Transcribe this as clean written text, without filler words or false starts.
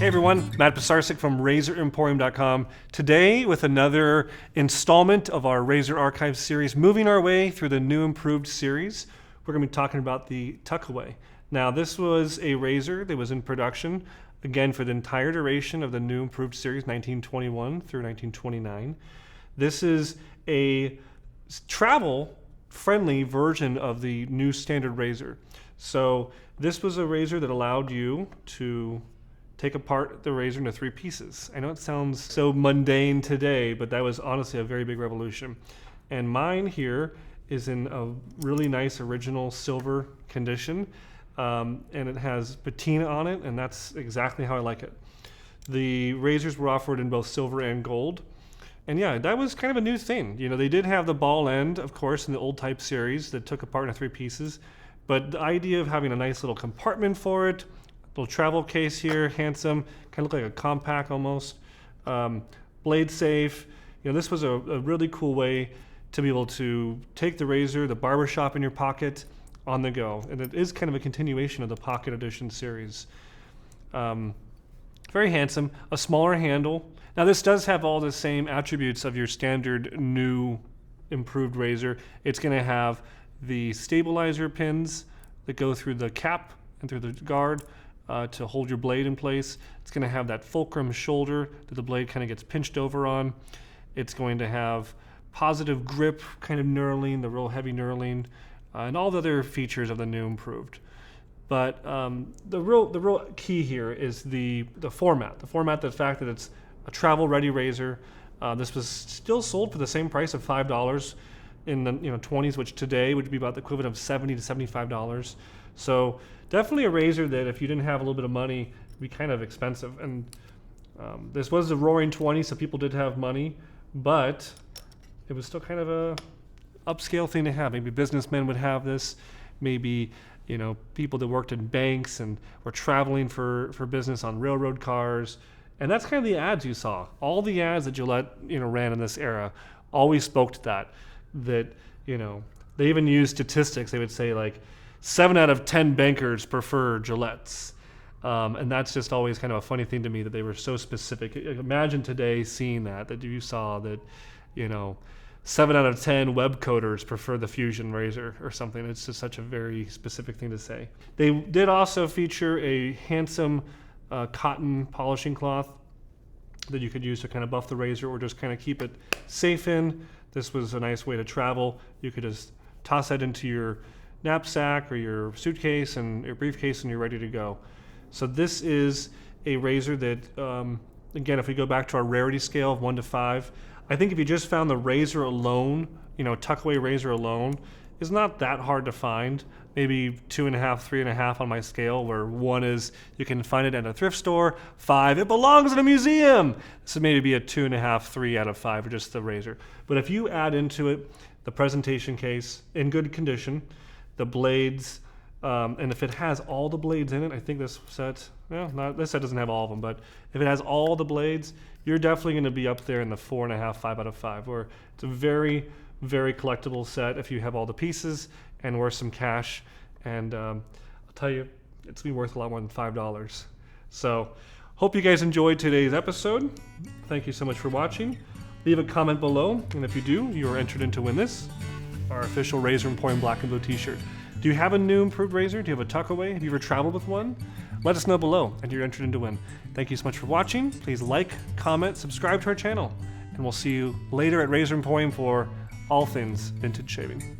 Hey everyone, Matt Pisarcik from RazorEmporium.com. Today with another installment of our Razor Archive series, moving our way through the new improved series. We're going to be talking about the Tuckaway. Now this was a razor that was in production, again for the entire duration of the new improved series, 1921 through 1929. This is a travel-friendly version of the new standard razor. So this was a razor that allowed you to take apart the razor into 3 pieces. I know it sounds so mundane today, but that was honestly a very big revolution. And mine here is in a really nice original silver condition, and it has patina on it, and that's exactly how I like it. The razors were offered in both silver and gold. And yeah, that was kind of a new thing. You know, they did have the ball end, of course, in the old type series that took apart into 3 pieces, but the idea of having a nice little compartment for it, little travel case here, handsome, kind of look like a compact almost. Blade safe. You know, this was a really cool way to be able to take the razor, the barbershop in your pocket, on the go. And it is kind of a continuation of the Pocket Edition series. Very handsome, a smaller handle. Now this does have all the same attributes of your standard new improved razor. It's going to have the stabilizer pins that go through the cap and through the guard to hold your blade in place. It's going to have that fulcrum shoulder that the blade kind of gets pinched over on. It's going to have positive grip kind of knurling, the real heavy knurling, and all the other features of the new improved. But the real key here is the format. The format, the fact that it's a travel-ready razor. This was still sold for the same price of $5 in the 20s, which today would be about the equivalent of $70 to $75. So definitely a razor that if you didn't have a little bit of money, would be kind of expensive. And this was the Roaring 20, so people did have money, but it was still kind of a upscale thing to have. Maybe businessmen would have this, maybe people that worked in banks and were traveling for business on railroad cars. And that's kind of the ads you saw. All the ads that Gillette ran in this era always spoke to that they even used statistics. They would say like 7 out of 10 bankers prefer Gillettes. And that's just always kind of a funny thing to me that they were so specific. Imagine today seeing that you saw that 7 out of 10 web coders prefer the Fusion razor or something. It's just such a very specific thing to say. They did also feature a handsome cotton polishing cloth that you could use to kind of buff the razor or just kind of keep it safe in. This was a nice way to travel. You could just toss that into your knapsack or your suitcase and your briefcase and you're ready to go. So this is a razor that, again, if we go back to our rarity scale of 1 to 5, I think if you just found the razor alone, Tuckaway razor alone, is not that hard to find. Maybe 2.5, 3.5 on my scale, where 1 is you can find it at a thrift store, 5, it belongs in a museum. So maybe be a 2.5, 3 out of 5 for just the razor. But if you add into it the presentation case in good condition, the blades, and if it has all the blades in it, I think this set, this set doesn't have all of them, but if it has all the blades, you're definitely going to be up there in the 4.5, 5 out of 5, where it's a very, very collectible set if you have all the pieces and worth some cash. And I'll tell you, it's going to be worth a lot more than $5. So hope you guys enjoyed today's episode. Thank you so much for watching. Leave a comment below, and if you do, you are entered in to win this, our official Razor Emporium Black and Blue t-shirt. Do you have a new improved razor? Do you have a Tuckaway? Have you ever traveled with one? Let us know below, and you're entered in to win. Thank you so much for watching. Please like, comment, subscribe to our channel, and we'll see you later at Razor Emporium for all things vintage shaving.